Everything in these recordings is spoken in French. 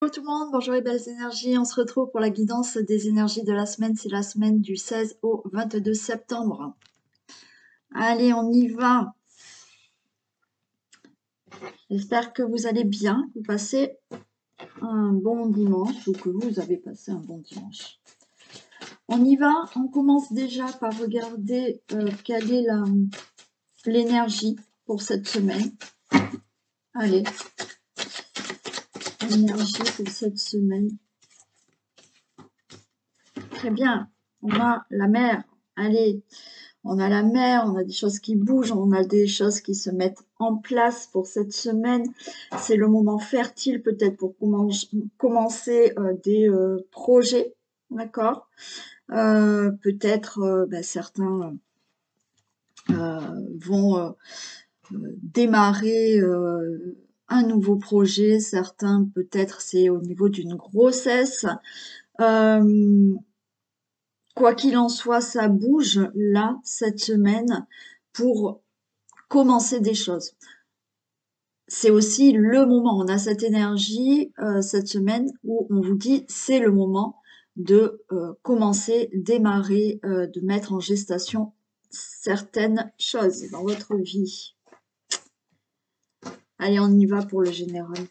Bonjour tout le monde, bonjour les belles énergies, on se retrouve pour la guidance des énergies de la semaine, c'est la semaine du 16 au 22 septembre. Allez, on y va. J'espère que vous allez bien, que vous passez un bon dimanche ou que vous avez passé un bon dimanche. On y va, on commence déjà par regarder quelle est l'énergie pour cette semaine. Allez, l'énergie pour cette semaine. Très bien, on a la mer, allez. On a la mer, on a des choses qui bougent, on a des choses qui se mettent en place pour cette semaine. C'est le moment fertile peut-être pour commencer des projets, d'accord. Peut-être certains vont démarrer un nouveau projet, certains peut-être c'est au niveau d'une grossesse. Quoi qu'il en soit, ça bouge là cette semaine pour commencer des choses. C'est aussi le moment, on a cette énergie cette semaine où on vous dit c'est le moment de commencer, démarrer, de mettre en gestation certaines choses dans votre vie. Allez, on y va pour le général.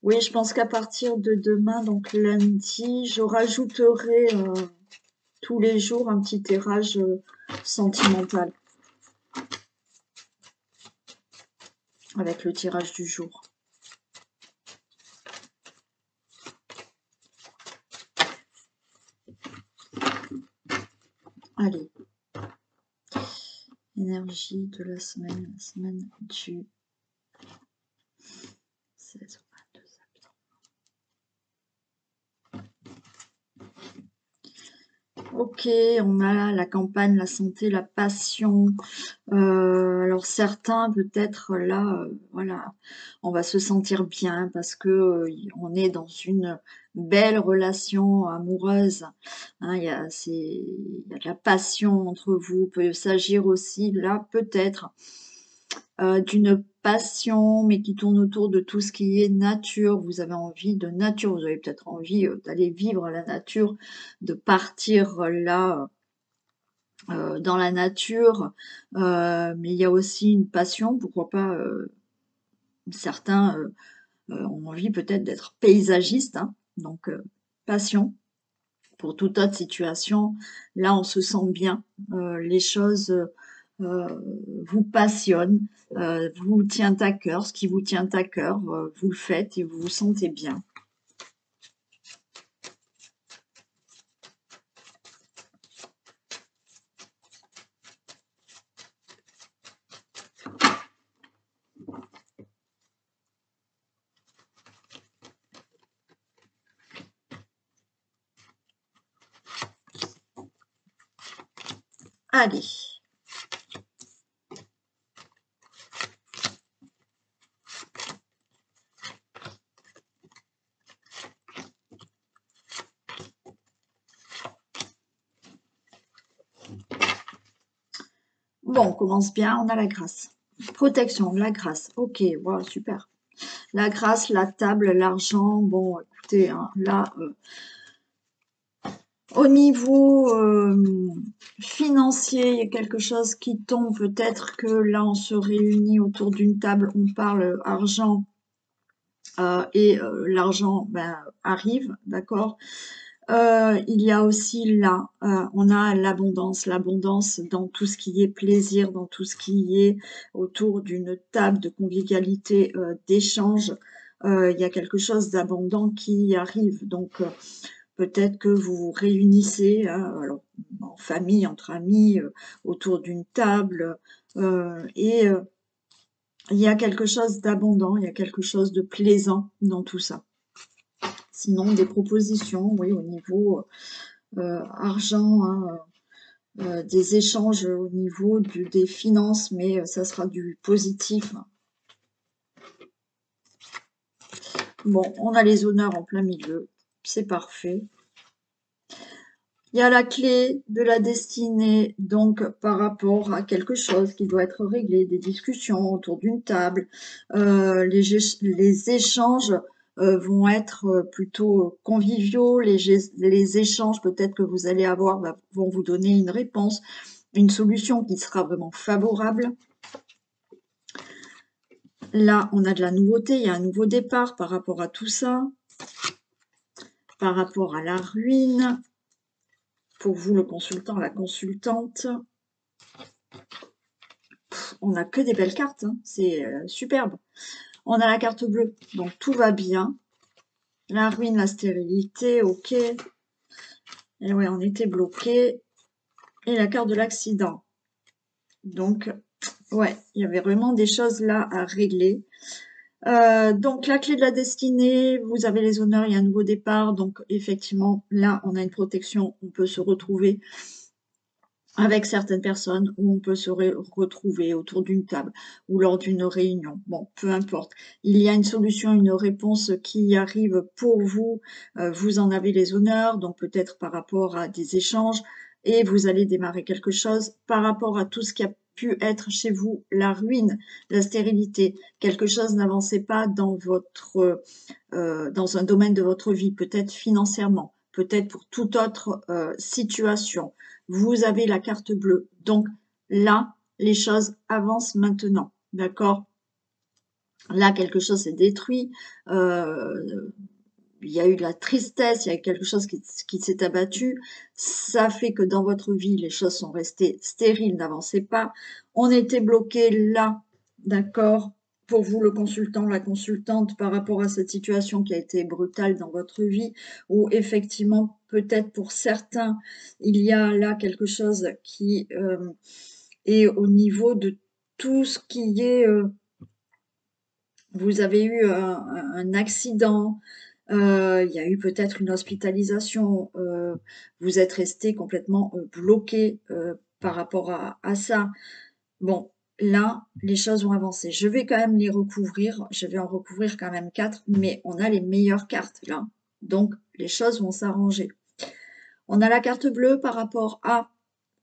Oui, je pense qu'à partir de demain, donc lundi, je rajouterai tous les jours un petit tirage sentimental avec le tirage du jour. Allez, énergie de la semaine du 16 au 22 septembre. Ok, on a la campagne, la santé, la passion. Alors certains, peut-être là, voilà, on va se sentir bien parce que on est dans une belle relation amoureuse. Hein, il y a de la passion entre vous. Il peut s'agir aussi là, peut-être, d'une passion, mais qui tourne autour de tout ce qui est nature. Vous avez envie de nature, vous avez peut-être envie d'aller vivre la nature, de partir là dans la nature, mais il y a aussi une passion, pourquoi pas, certains ont envie peut-être d'être paysagistes, hein, donc passion pour toute autre situation. Là, on se sent bien, les choses vous passionnent, vous tient à cœur, ce qui vous tient à cœur, vous le faites et vous vous sentez bien. Allez. Bon, on commence bien, on a la grâce. Protection, la grâce, ok, wow, super. La grâce, la table, l'argent, bon, écoutez, hein, là, au niveau financier, il y a quelque chose qui tombe, peut-être que là, on se réunit autour d'une table, on parle argent, et l'argent arrive, d'accord. Il y a aussi là, on a l'abondance dans tout ce qui est plaisir, dans tout ce qui est autour d'une table de convivialité, d'échange. Il y a quelque chose d'abondant qui arrive, donc peut-être que vous vous réunissez, hein, alors, en famille, entre amis, autour d'une table, et il y a quelque chose d'abondant, il y a quelque chose de plaisant dans tout ça. Sinon, des propositions, oui, au niveau argent, hein, des échanges au niveau des finances, mais ça sera du positif. Bon, on a les honneurs en plein milieu, c'est parfait. Il y a la clé de la destinée, donc par rapport à quelque chose qui doit être réglé, des discussions autour d'une table. Les échanges vont être plutôt conviviaux. Les échanges peut-être que vous allez avoir vont vous donner une réponse, une solution qui sera vraiment favorable. Là, on a de la nouveauté, il y a un nouveau départ par rapport à tout ça, par rapport à la ruine. Pour vous, le consultant, la consultante, on n'a que des belles cartes, hein. C'est superbe. On a la carte bleue, donc tout va bien. La ruine, la stérilité, ok. Et ouais, on était bloqué. Et la carte de l'accident. Donc, ouais, il y avait vraiment des choses là à régler. Donc, la clé de la destinée, vous avez les honneurs, il y a un nouveau départ. Donc, effectivement, là, on a une protection, on peut se retrouver avec certaines personnes où on peut se retrouver autour d'une table ou lors d'une réunion. Bon, peu importe. Il y a une solution, une réponse qui arrive pour vous. Vous en avez les honneurs, donc peut-être par rapport à des échanges, et vous allez démarrer quelque chose par rapport à tout ce qui a pu être chez vous, la ruine, la stérilité. Quelque chose n'avançait pas dans dans un domaine de votre vie, peut-être financièrement, peut-être pour toute autre situation. Vous avez la carte bleue. Donc là, les choses avancent maintenant. D'accord? Là, quelque chose s'est détruit. Il y a eu de la tristesse, il y a eu quelque chose qui s'est abattu. Ça fait que dans votre vie, les choses sont restées stériles, n'avancez pas. On était bloqué là, d'accord? Pour vous, le consultant, la consultante, par rapport à cette situation qui a été brutale dans votre vie, où effectivement, peut-être pour certains, il y a là quelque chose qui est au niveau de tout ce qui est... vous avez eu un accident, il y a eu peut-être une hospitalisation, vous êtes resté complètement bloqué par rapport à ça. Bon, là, les choses vont avancer. Je vais quand même les recouvrir, je vais en recouvrir quand même 4, mais on a les meilleures cartes là. Donc, les choses vont s'arranger. On a la carte bleue par rapport à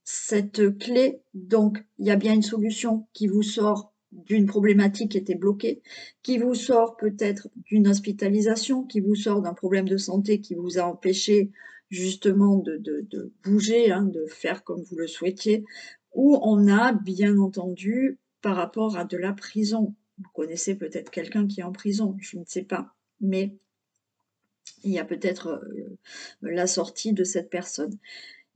cette clé, donc il y a bien une solution qui vous sort d'une problématique qui était bloquée, qui vous sort peut-être d'une hospitalisation, qui vous sort d'un problème de santé qui vous a empêché justement de bouger, hein, de faire comme vous le souhaitiez, ou on a bien entendu par rapport à de la prison. Vous connaissez peut-être quelqu'un qui est en prison, je ne sais pas, mais il y a peut-être la sortie de cette personne.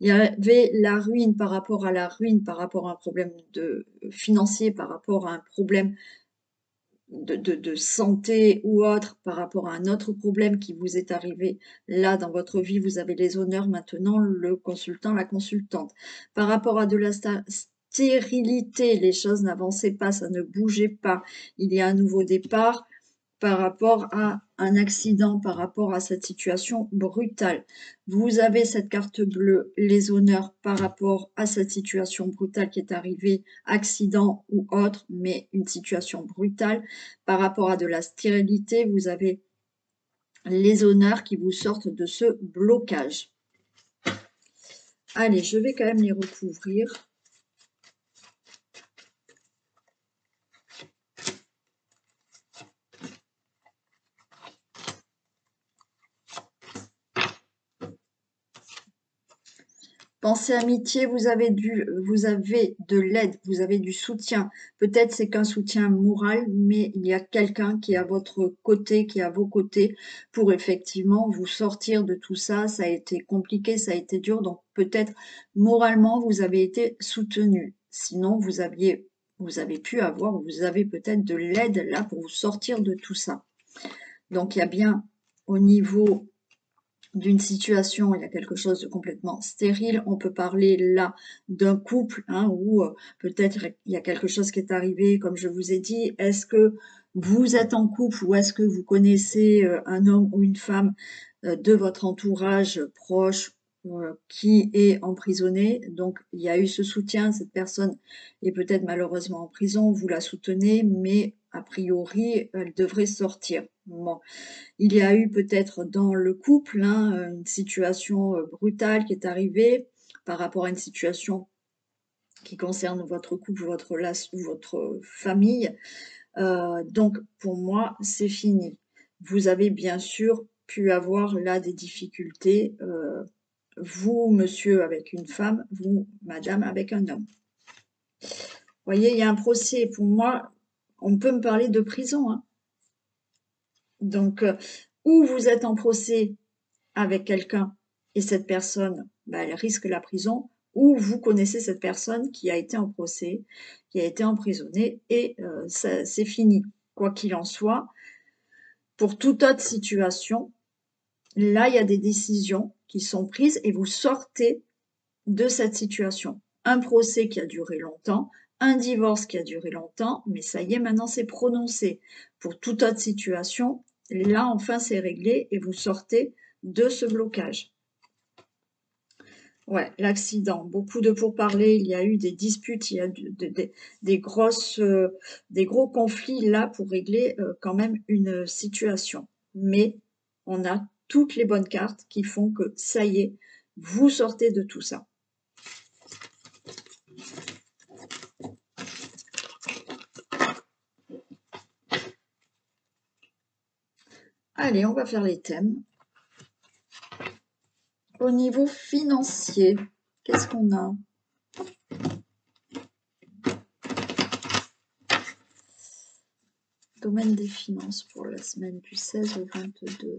Il y avait la ruine par rapport à la ruine, par rapport à un problème financier, par rapport à un problème de santé ou autre, par rapport à un autre problème qui vous est arrivé là dans votre vie. Vous avez les honneurs maintenant, le consultant, la consultante. Par rapport à de la stérilité, les choses n'avançaient pas, ça ne bougeait pas. Il y a un nouveau départ par rapport à un accident, par rapport à cette situation brutale. Vous avez cette carte bleue, les honneurs par rapport à cette situation brutale qui est arrivée, accident ou autre, mais une situation brutale. Par rapport à de la stérilité, vous avez les honneurs qui vous sortent de ce blocage. Allez, je vais quand même les recouvrir. Pensée amitié, vous avez de l'aide, vous avez du soutien. Peut-être c'est qu'un soutien moral, mais il y a quelqu'un qui est à votre côté, qui est à vos côtés pour effectivement vous sortir de tout ça. Ça a été compliqué, ça a été dur, donc peut-être moralement vous avez été soutenu. Sinon vous avez pu avoir, vous avez peut-être de l'aide là pour vous sortir de tout ça. Donc il y a bien au niveau d'une situation, il y a quelque chose de complètement stérile. On peut parler là d'un couple, hein, où peut-être il y a quelque chose qui est arrivé, comme je vous ai dit. Est-ce que vous êtes en couple ou est-ce que vous connaissez un homme ou une femme de votre entourage proche qui est emprisonné? Donc, il y a eu ce soutien, cette personne est peut-être malheureusement en prison, vous la soutenez, mais a priori, elle devrait sortir. Bon, il y a eu peut-être dans le couple, hein, une situation, brutale qui est arrivée par rapport à une situation qui concerne votre couple, votre famille. Donc pour moi, c'est fini. Vous avez bien sûr pu avoir là des difficultés, vous monsieur avec une femme, vous madame avec un homme. Vous voyez, il y a un procès. Pour moi, on peut me parler de prison, hein. Donc, ou vous êtes en procès avec quelqu'un et cette personne, bah, elle risque la prison, ou vous connaissez cette personne qui a été en procès, qui a été emprisonnée et ça c'est fini. Quoi qu'il en soit, pour toute autre situation, là, il y a des décisions qui sont prises et vous sortez de cette situation. Un procès qui a duré longtemps, un divorce qui a duré longtemps, mais ça y est, maintenant c'est prononcé. Pour toute autre situation, là, enfin, c'est réglé et vous sortez de ce blocage. Ouais, l'accident, beaucoup de pourparlers, il y a eu des disputes, il y a des des gros conflits là pour régler quand même une situation. Mais on a toutes les bonnes cartes qui font que ça y est, vous sortez de tout ça. Allez, on va faire les thèmes. Au niveau financier, qu'est-ce qu'on a? Domaine des finances pour la semaine du 16 au 22.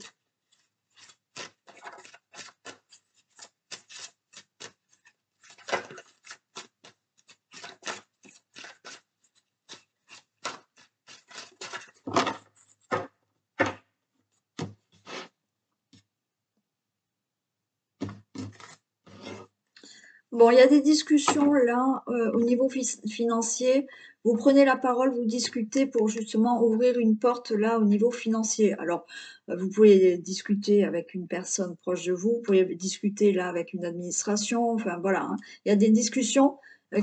Bon, il y a des discussions là au niveau financier. Vous prenez la parole, vous discutez pour justement ouvrir une porte là au niveau financier. Alors, vous pouvez discuter avec une personne proche de vous, vous pouvez discuter là avec une administration, enfin voilà, hein. Il y a des discussions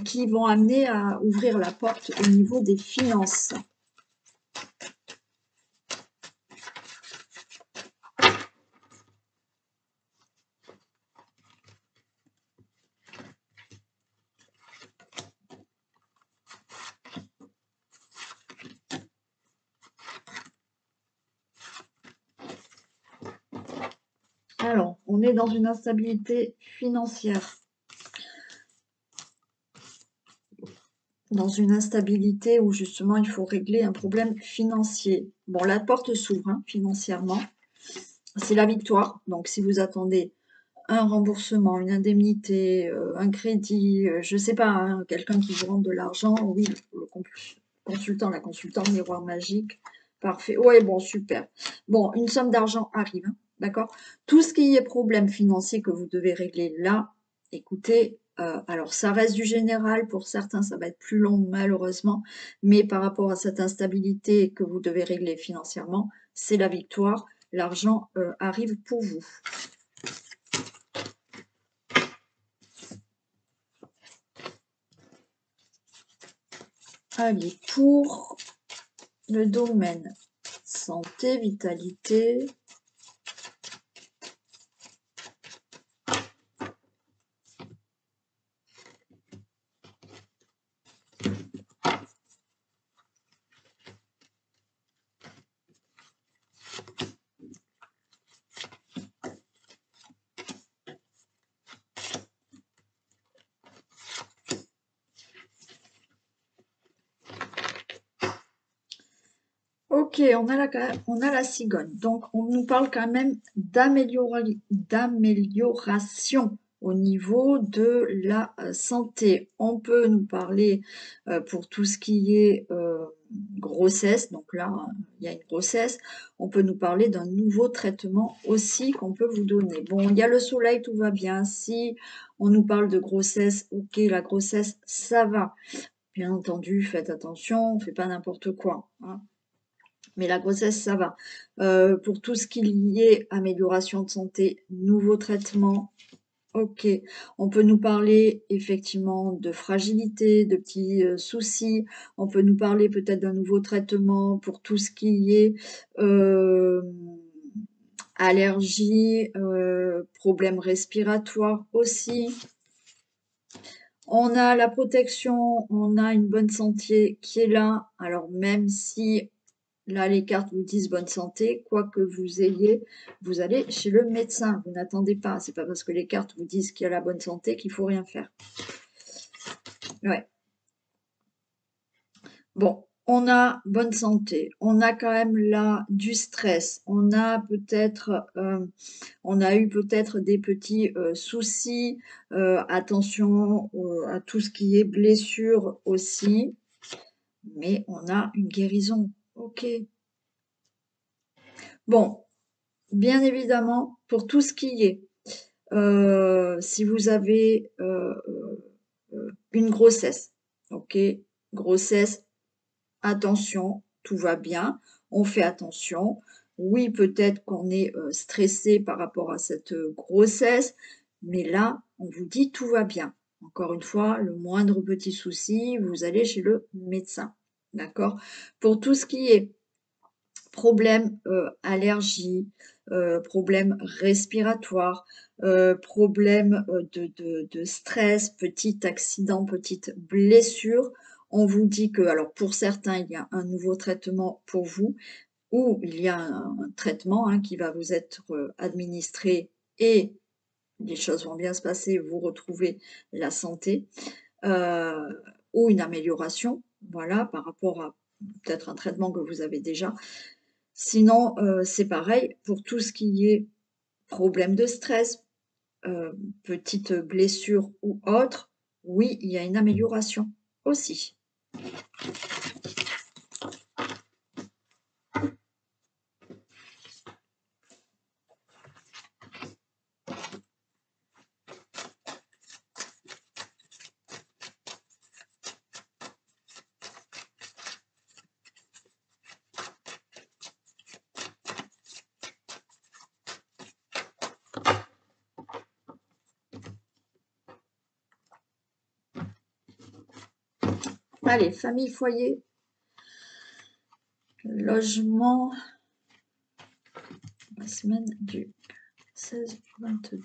qui vont amener à ouvrir la porte au niveau des finances. Alors, on est dans une instabilité financière. Dans une instabilité où justement il faut régler un problème financier. Bon, la porte s'ouvre hein, financièrement. C'est la victoire. Donc, si vous attendez un remboursement, une indemnité, un crédit, je ne sais pas, hein, quelqu'un qui vous rende de l'argent, oui, le consultant, la consultante, miroir magique, parfait. Ouais, bon, super. Bon, une somme d'argent arrive, hein, d'accord? Tout ce qui est problème financier que vous devez régler là, écoutez, alors ça reste du général, pour certains ça va être plus long malheureusement, mais par rapport à cette instabilité que vous devez régler financièrement, c'est la victoire, l'argent arrive pour vous. Allez, pour le domaine santé, vitalité, ok, on a la cigogne. Donc, on nous parle quand même d'amélioration au niveau de la santé. On peut nous parler pour tout ce qui est grossesse. Donc là, hein, il y a une grossesse. On peut nous parler d'un nouveau traitement aussi qu'on peut vous donner. Bon, il y a le soleil, tout va bien. Si on nous parle de grossesse, ok, la grossesse, ça va. Bien entendu, faites attention, on ne fait pas n'importe quoi, hein. Mais la grossesse, ça va. Pour tout ce qui est amélioration de santé, nouveau traitement, OK. On peut nous parler effectivement de fragilité, de petits, soucis. On peut nous parler peut-être d'un nouveau traitement pour tout ce qui est, hem, allergie, problèmes respiratoires aussi. On a la protection, on a une bonne santé qui est là. Alors même si là, les cartes vous disent bonne santé, quoi que vous ayez, vous allez chez le médecin. Vous n'attendez pas. C'est pas parce que les cartes vous disent qu'il y a la bonne santé qu'il faut rien faire. Ouais. Bon, on a bonne santé. On a quand même là du stress. On a eu peut-être des petits, soucis. Attention, à tout ce qui est blessure aussi. Mais on a une guérison. OK. Bon, bien évidemment, pour tout ce qui est, si vous avez, une grossesse, OK? Grossesse, attention, tout va bien, on fait attention. Oui, peut-être qu'on est, stressé par rapport à cette, grossesse, mais là, on vous dit: «Tout va bien». Encore une fois, le moindre petit souci, vous allez chez le médecin, d'accord? Pour tout ce qui est problèmes, allergies, problèmes respiratoires, problèmes, de stress, petit accident, petite blessure. On vous dit que alors pour certains, il y a un nouveau traitement pour vous ou il y a un traitement, hein, qui va vous être, administré et les choses vont bien se passer, vous retrouvez la santé, heu, ou une amélioration, voilà, par rapport à peut-être un traitement que vous avez déjà. Sinon, c'est pareil pour tout ce qui est problème de stress, petite blessure ou autre, oui, il y a une amélioration aussi. Allez, famille, foyer, logement, la semaine du 16 au 22.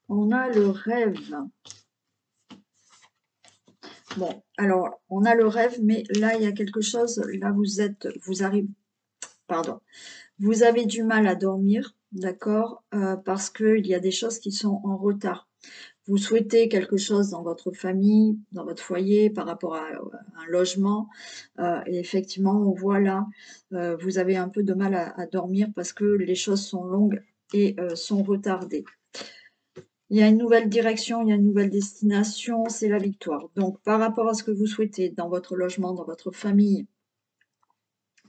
On a le rêve. Bon, alors on a le rêve, mais là, il y a quelque chose, là vous arrivez pardon. Vous avez du mal à dormir, d'accord? Parce qu'il y a des choses qui sont en retard. Vous souhaitez quelque chose dans votre famille, dans votre foyer, par rapport à un logement, et effectivement, on voit là, vous avez un peu de mal à dormir parce que les choses sont longues et sont retardées. Il y a une nouvelle direction, il y a une nouvelle destination, c'est la victoire. Donc par rapport à ce que vous souhaitez dans votre logement, dans votre famille,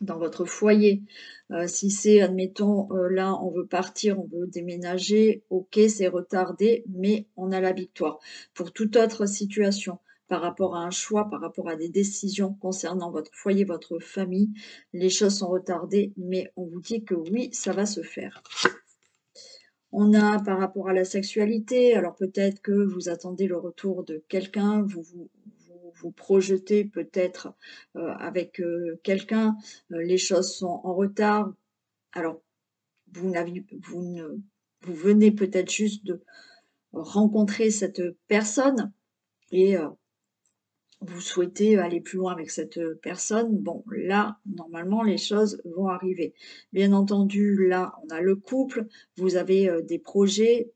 dans votre foyer. Si c'est, admettons, là, on veut partir, on veut déménager, OK, c'est retardé, mais on a la victoire. Pour toute autre situation, par rapport à un choix, par rapport à des décisions concernant votre foyer, votre famille, les choses sont retardées, mais on vous dit que oui, ça va se faire. On a par rapport à la sexualité, alors peut-être que vous attendez le retour de quelqu'un, vous projetez peut-être, avec, quelqu'un, les choses sont en retard. Alors vous ne vous venez peut-être juste de rencontrer cette personne et vous souhaitez aller plus loin avec cette, personne, bon là, normalement les choses vont arriver. Bien entendu, là, on a le couple, vous avez, des projets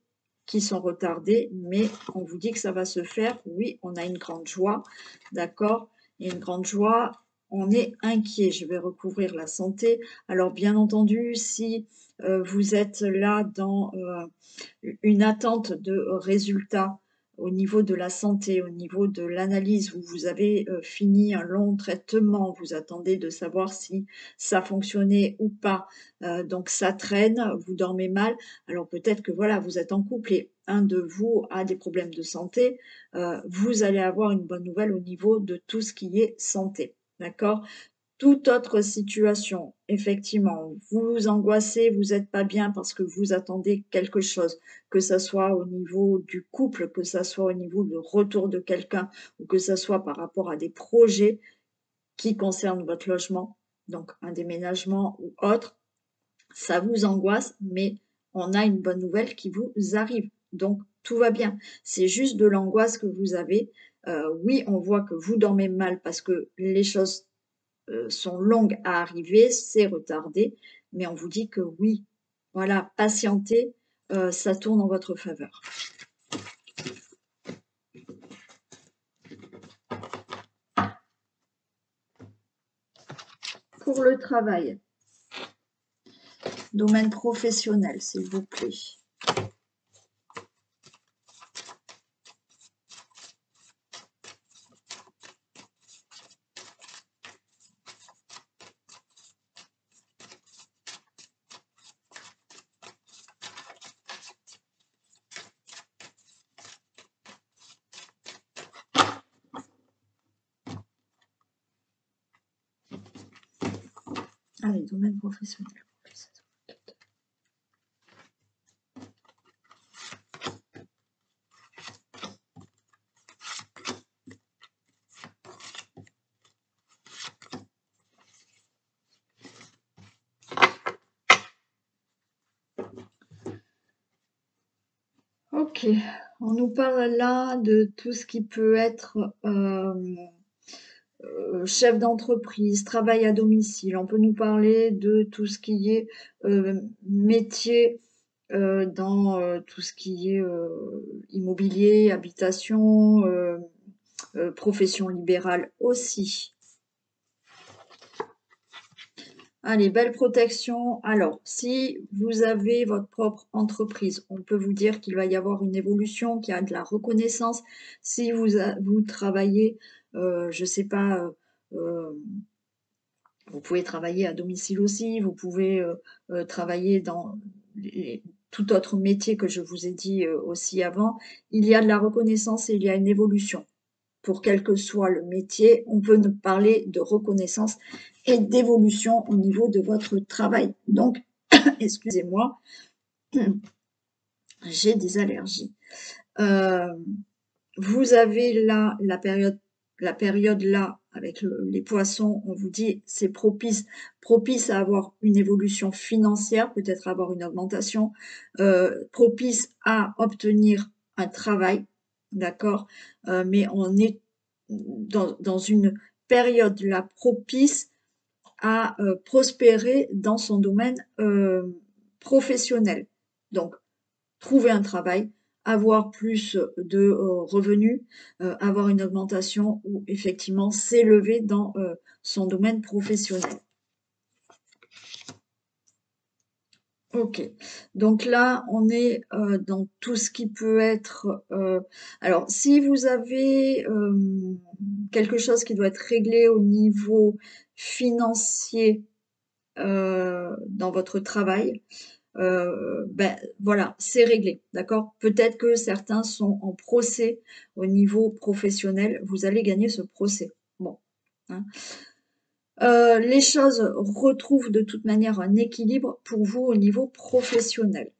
qui sont retardés, mais on vous dit que ça va se faire. Oui, on a une grande joie, d'accord? Et une grande joie, on est inquiet. Je vais recouvrir la santé. Alors bien entendu, si, vous êtes là dans, une attente de résultats au niveau de la santé, au niveau de l'analyse où vous avez, fini un long traitement, vous attendez de savoir si ça fonctionnait ou pas, donc ça traîne, vous dormez mal. Alors peut-être que voilà, vous êtes en couple et un de vous a des problèmes de santé, vous allez avoir une bonne nouvelle au niveau de tout ce qui est santé, d'accord? Toute autre situation, effectivement, vous vous angoissez, vous êtes pas bien parce que vous attendez quelque chose, que ça soit au niveau du couple, que ça soit au niveau du retour de quelqu'un ou que ça soit par rapport à des projets qui concernent votre logement, donc un déménagement ou autre, ça vous angoisse, mais on a une bonne nouvelle qui vous arrive, donc tout va bien. C'est juste de l'angoisse que vous avez. Oui, on voit que vous dormez mal parce que les choses sont longues à arriver, c'est retardé, mais on vous dit que oui, voilà, patientez, ça tourne en votre faveur. Pour le travail, domaine professionnel, s'il vous plaît. Allez, domaine professionnel. Ok, on nous parle là de tout ce qui peut être chef d'entreprise, travail à domicile. On peut nous parler de tout ce qui est métier dans tout ce qui est immobilier, habitation, profession libérale aussi. Allez, belle protection. Alors, si vous avez votre propre entreprise, on peut vous dire qu'il va y avoir une évolution, qu'il y a de la reconnaissance. Si vous travaillez, je ne sais pas, vous pouvez travailler à domicile aussi, vous pouvez travailler dans tout autre métier que je vous ai dit aussi avant. Il y a de la reconnaissance et il y a une évolution. Pour quel que soit le métier, on peut nous parler de reconnaissance et d'évolution au niveau de votre travail. Donc, excusez-moi, j'ai des allergies. Vous avez là la période là avec les poissons, on vous dit c'est propice à avoir une évolution financière, peut-être avoir une augmentation, propice à obtenir un travail, d'accord, mais on est dans une période là propice à prospérer dans son domaine professionnel. Donc, trouver un travail, avoir plus de revenus, avoir une augmentation ou effectivement s'élever dans son domaine professionnel. Ok, donc là, on est dans tout ce qui peut être... alors, si vous avez quelque chose qui doit être réglé au niveau financier dans votre travail, ben voilà, c'est réglé, d'accord? Peut-être que certains sont en procès au niveau professionnel, vous allez gagner ce procès. Bon, hein. Les choses retrouvent de toute manière un équilibre pour vous au niveau professionnel.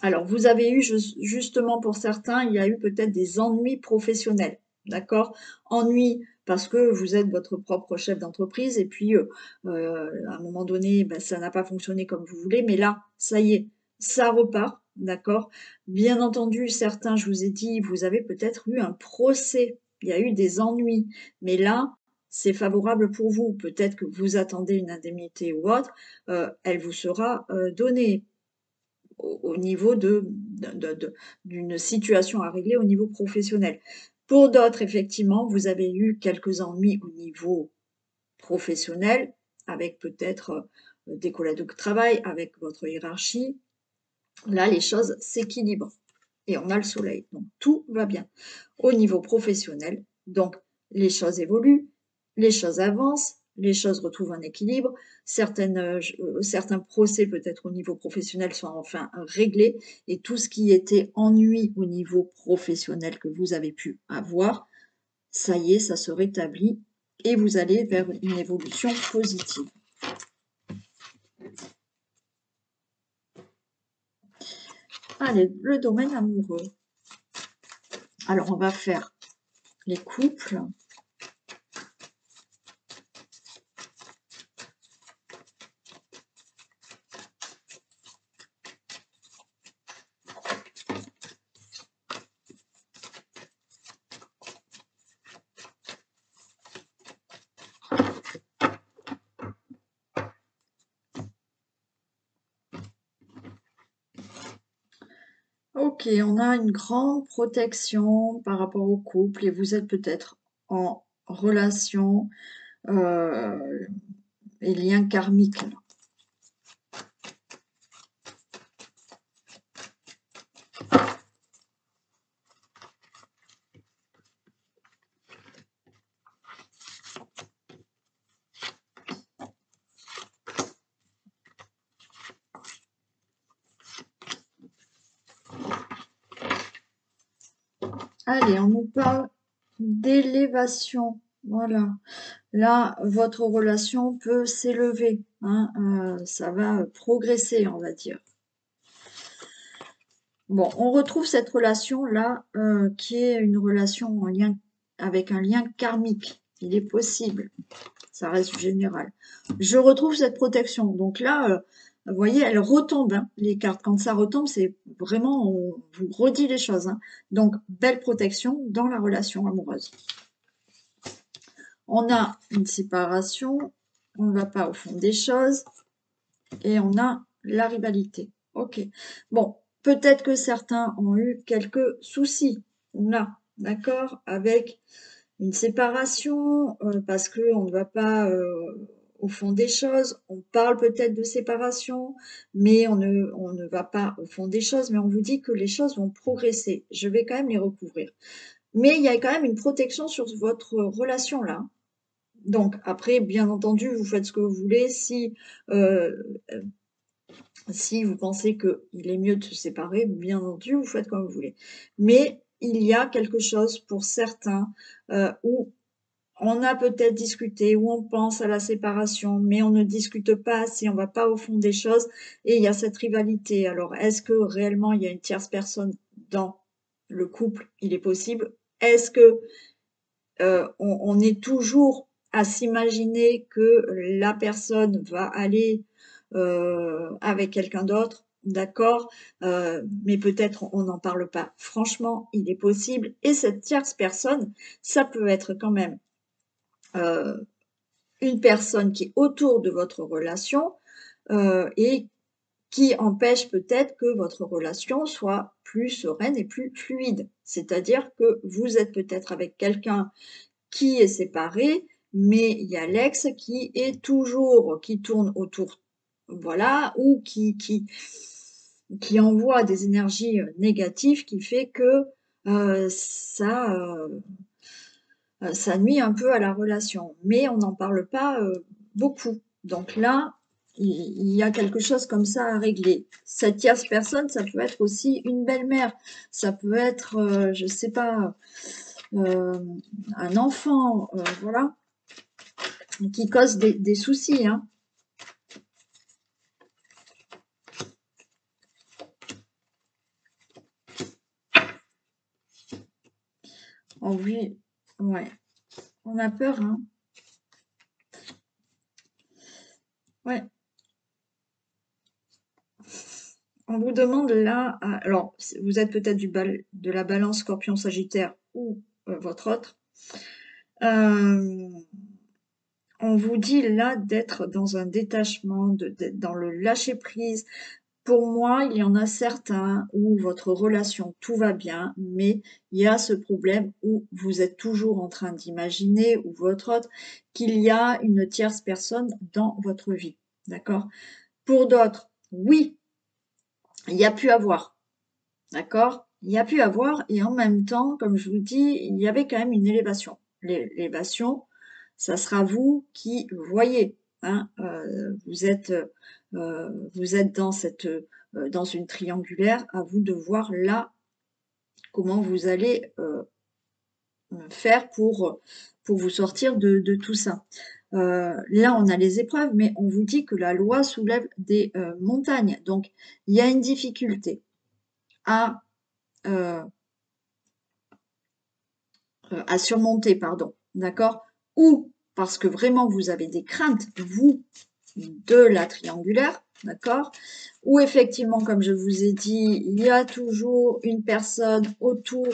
Alors, vous avez eu, justement pour certains, il y a eu peut-être des ennuis professionnels, d'accord? Ennuis parce que vous êtes votre propre chef d'entreprise et puis à un moment donné, ben, ça n'a pas fonctionné comme vous voulez, mais là, ça y est, ça repart, d'accord? Bien entendu, certains, je vous ai dit, vous avez peut-être eu un procès, il y a eu des ennuis, mais là, c'est favorable pour vous. Peut-être que vous attendez une indemnité ou autre, elle vous sera donnée au niveau d'une situation à régler au niveau professionnel. Pour d'autres, effectivement, vous avez eu quelques ennuis au niveau professionnel, avec peut-être des collègues de travail, avec votre hiérarchie. Là, les choses s'équilibrent et on a le soleil. Donc, tout va bien. Au niveau professionnel, donc, les choses évoluent, les choses avancent, les choses retrouvent un équilibre, certains procès peut-être au niveau professionnel sont enfin réglés et tout ce qui était ennui au niveau professionnel que vous avez pu avoir, ça y est, ça se rétablit et vous allez vers une évolution positive. Allez, le domaine amoureux. Alors, on va faire les couples. Ok, on a une grande protection par rapport au couple et vous êtes peut-être en relation et lien karmique. Là. Allez, on nous parle d'élévation. Voilà. Là, votre relation peut s'élever. Hein, ça va progresser, on va dire. Bon, on retrouve cette relation-là qui est une relation en lien avec un lien karmique. Il est possible. Ça reste général. Je retrouve cette protection. Donc là, vous voyez, elle retombe, hein, les cartes. Quand ça retombe, c'est vraiment, on vous redit les choses. Hein. Donc, belle protection dans la relation amoureuse. On a une séparation, on ne va pas au fond des choses, et on a la rivalité. Ok. Bon, peut-être que certains ont eu quelques soucis, là, d'accord, avec une séparation, parce qu'on ne va pas au fond des choses. On parle peut-être de séparation, mais on ne va pas au fond des choses, mais on vous dit que les choses vont progresser. Je vais quand même les recouvrir. Mais il y a quand même une protection sur votre relation là. Donc après, bien entendu, vous faites ce que vous voulez. Si vous pensez qu'il est mieux de se séparer, bien entendu, vous faites comme vous voulez. Mais il y a quelque chose pour certains où on a peut-être discuté, où on pense à la séparation, mais on ne discute pas assez, on ne va pas au fond des choses, et il y a cette rivalité. Alors, est-ce que réellement il y a une tierce personne dans le couple? Il est possible. Est-ce que on est toujours à s'imaginer que la personne va aller avec quelqu'un d'autre, d'accord, mais peut-être on n'en parle pas. Franchement, il est possible. Et cette tierce personne, ça peut être quand même une personne qui est autour de votre relation et qui empêche peut-être que votre relation soit plus sereine et plus fluide. C'est-à-dire que vous êtes peut-être avec quelqu'un qui est séparé, mais il y a l'ex qui tourne autour, voilà, ou qui envoie des énergies négatives qui fait que ça nuit un peu à la relation. Mais on n'en parle pas beaucoup. Donc là, il y a quelque chose comme ça à régler. Cette tierce personne, ça peut être aussi une belle-mère, ça peut être, je sais pas, un enfant, voilà, qui cause des soucis. Hein. Oh oui, ouais, on a peur. Hein. Ouais, on vous demande là, alors vous êtes peut-être de la balance Scorpion Sagittaire ou votre autre. On vous dit là d'être dans un détachement, d'être dans le lâcher-prise. Pour moi, il y en a certains où votre relation, tout va bien, mais il y a ce problème où vous êtes toujours en train d'imaginer, ou votre autre, qu'il y a une tierce personne dans votre vie. D'accord? Pour d'autres, oui, il y a pu avoir. D'accord? Il y a pu avoir, et en même temps, comme je vous dis, il y avait quand même une élévation. L'élévation, ça sera vous qui voyez, hein. Vous êtes dans une triangulaire, à vous de voir là comment vous allez faire pour vous sortir de tout ça. Là, on a les épreuves, mais on vous dit que la loi soulève des montagnes. Donc, il y a une difficulté à, euh, à surmonter, pardon, d'accord? Ou parce que vraiment vous avez des craintes, vous, de la triangulaire, d'accord? Ou effectivement, comme je vous ai dit, il y a toujours une personne autour,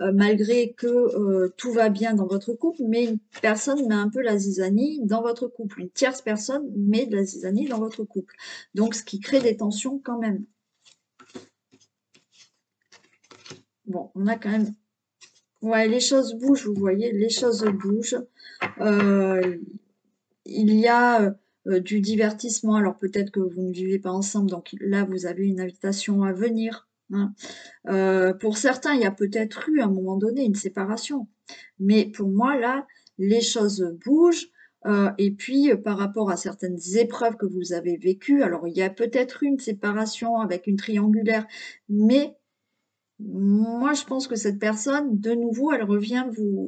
malgré que tout va bien dans votre couple, mais une personne met un peu la zizanie dans votre couple. Une tierce personne met de la zizanie dans votre couple. Donc, ce qui crée des tensions quand même. Bon, on a quand même... Ouais, les choses bougent, vous voyez, les choses bougent. Euh, il y a du divertissement. Alors peut-être que vous ne vivez pas ensemble, donc là vous avez une invitation à venir, hein. Pour certains, il y a peut-être eu à un moment donné une séparation, mais pour moi là, les choses bougent. Et puis par rapport à certaines épreuves que vous avez vécues, alors il y a peut-être une séparation avec une triangulaire, mais moi, je pense que cette personne, de nouveau, elle revient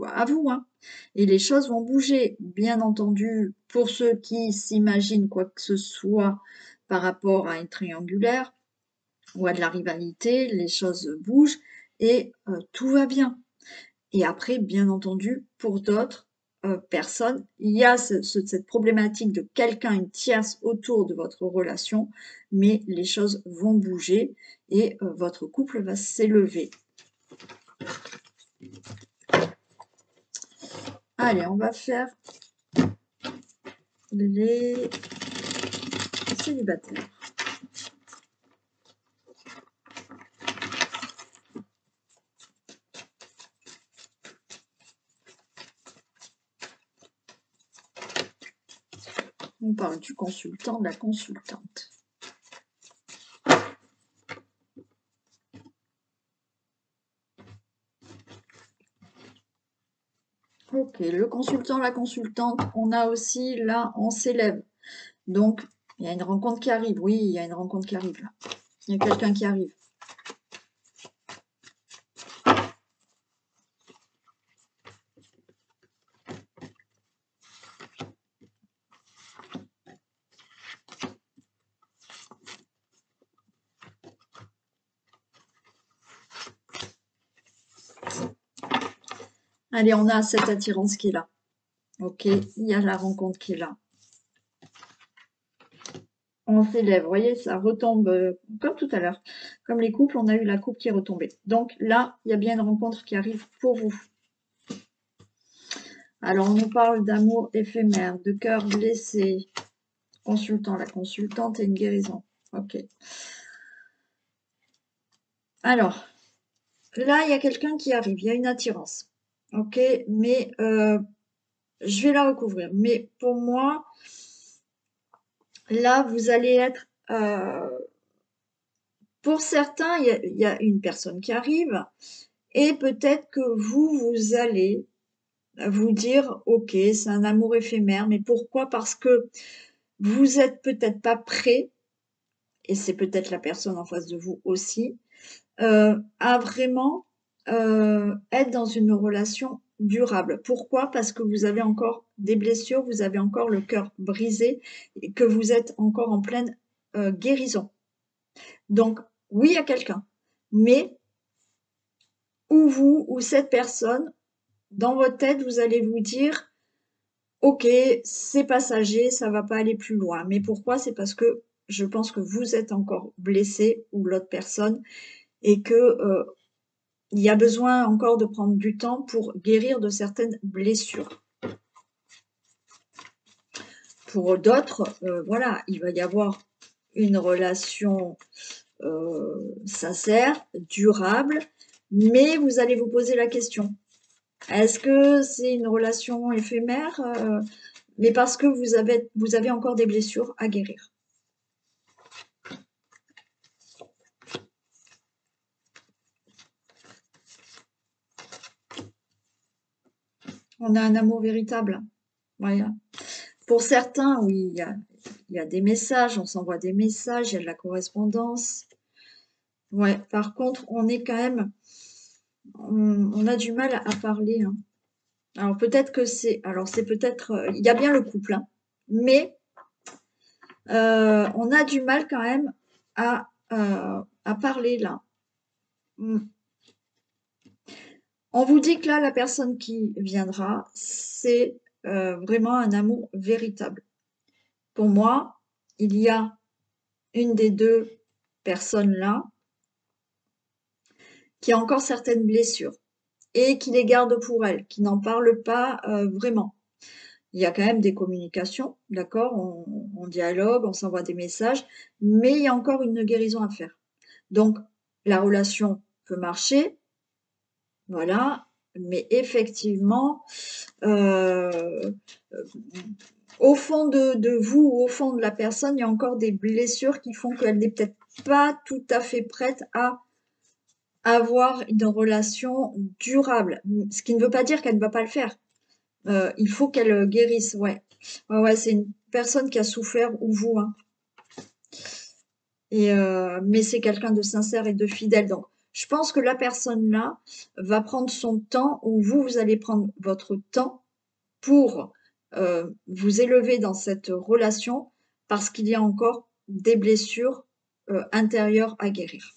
à vous, hein. Et les choses vont bouger. Bien entendu, pour ceux qui s'imaginent quoi que ce soit par rapport à une triangulaire ou à de la rivalité, les choses bougent et tout va bien. Et après, bien entendu, pour d'autres personnes, il y a cette problématique de quelqu'un, une tierce autour de votre relation, mais les choses vont bouger et votre couple va s'élever. Allez, on va faire les célibataires. On parle du consultant, de la consultante. Ok, le consultant, la consultante, on a aussi là, on s'élève. Donc, il y a une rencontre qui arrive. Oui, il y a une rencontre qui arrive là. Il y a quelqu'un qui arrive. Allez, on a cette attirance qui est là. Ok, il y a la rencontre qui est là. On s'élève, vous voyez, ça retombe comme tout à l'heure. Comme les couples, on a eu la coupe qui est retombée. Donc là, il y a bien une rencontre qui arrive pour vous. Alors, on nous parle d'amour éphémère, de cœur blessé, consultant, la consultante et une guérison. Ok. Alors, là, il y a quelqu'un qui arrive, il y a une attirance. Ok, mais je vais la recouvrir. Mais pour moi, là, vous allez être... pour certains, il y a une personne qui arrive et peut-être que vous allez vous dire, ok, c'est un amour éphémère, mais pourquoi? Parce que vous êtes peut-être pas prêt, et c'est peut-être la personne en face de vous aussi, à vraiment être dans une relation durable. Pourquoi? Parce que vous avez encore des blessures, vous avez encore le cœur brisé et que vous êtes encore en pleine guérison. Donc, oui, il y a quelqu'un, mais ou vous ou cette personne, dans votre tête, vous allez vous dire, ok, c'est passager, ça va pas aller plus loin. Mais pourquoi? C'est parce que je pense que vous êtes encore blessé ou l'autre personne et que il y a besoin encore de prendre du temps pour guérir de certaines blessures. Pour d'autres, voilà, il va y avoir une relation sincère, durable, mais vous allez vous poser la question, est-ce que c'est une relation éphémère, mais parce que vous avez encore des blessures à guérir. On a un amour véritable. Voilà. Pour certains, oui, il y a des messages, on s'envoie des messages, il y a de la correspondance. Ouais, par contre, on est quand même on a du mal à parler, hein. Alors peut-être que c'est peut-être, il y a bien le couple, hein, mais on a du mal quand même à parler là. Mmh. On vous dit que là, la personne qui viendra, c'est, vraiment un amour véritable. Pour moi, il y a une des 2 personnes là qui a encore certaines blessures et qui les garde pour elle, qui n'en parle pas, vraiment. Il y a quand même des communications, d'accord? On dialogue, on s'envoie des messages, mais il y a encore une guérison à faire. Donc la relation peut marcher, voilà, mais effectivement, heu, au fond de vous ou au fond de la personne, il y a encore des blessures qui font qu'elle n'est peut-être pas tout à fait prête à avoir une relation durable. Ce qui ne veut pas dire qu'elle ne va pas le faire. Il faut qu'elle, guérisse, ouais. Ouais, ouais, c'est une personne qui a souffert ou vous, hein, et mais c'est quelqu'un de sincère et de fidèle, donc je pense que la personne là va prendre son temps ou vous, vous allez prendre votre temps pour, vous élever dans cette relation parce qu'il y a encore des blessures, intérieures à guérir.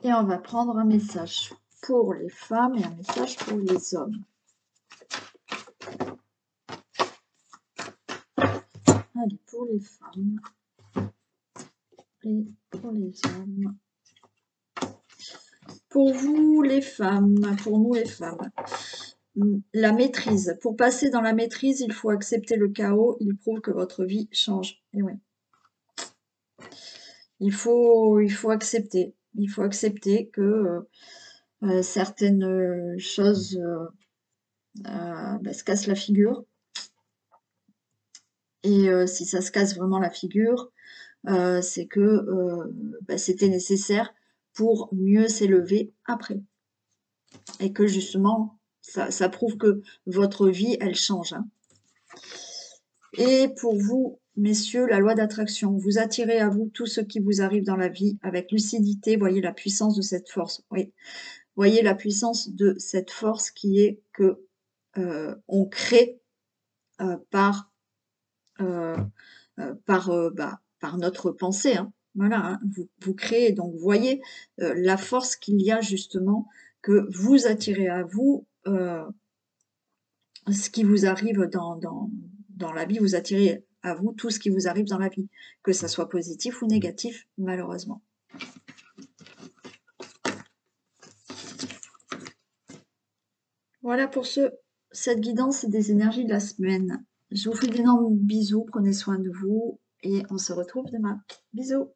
Et on va prendre un message pour les femmes et un message pour les hommes. Allez, pour les femmes et pour les hommes. Pour vous, les femmes, pour nous, les femmes, la maîtrise. Pour passer dans la maîtrise, il faut accepter le chaos. Il prouve que votre vie change. Et oui. Il faut accepter. Il faut accepter que certaines choses se cassent la figure. Et si ça se casse vraiment la figure, c'est que c'était nécessaire pour mieux s'élever après. Et que justement, ça prouve que votre vie, elle change, hein. Et pour vous, messieurs, la loi d'attraction, vous attirez à vous tout ce qui vous arrive dans la vie avec lucidité. Voyez la puissance de cette force. Oui, voyez la puissance de cette force qui est que on crée par par notre pensée, hein. Voilà, hein. Vous créez, donc voyez la force qu'il y a justement que vous attirez à vous ce qui vous arrive dans la vie, vous attirez à vous tout ce qui vous arrive dans la vie, que ça soit positif ou négatif, malheureusement. Voilà pour cette guidance des énergies de la semaine. Je vous fais d'énormes bisous, prenez soin de vous et on se retrouve demain. Bisous!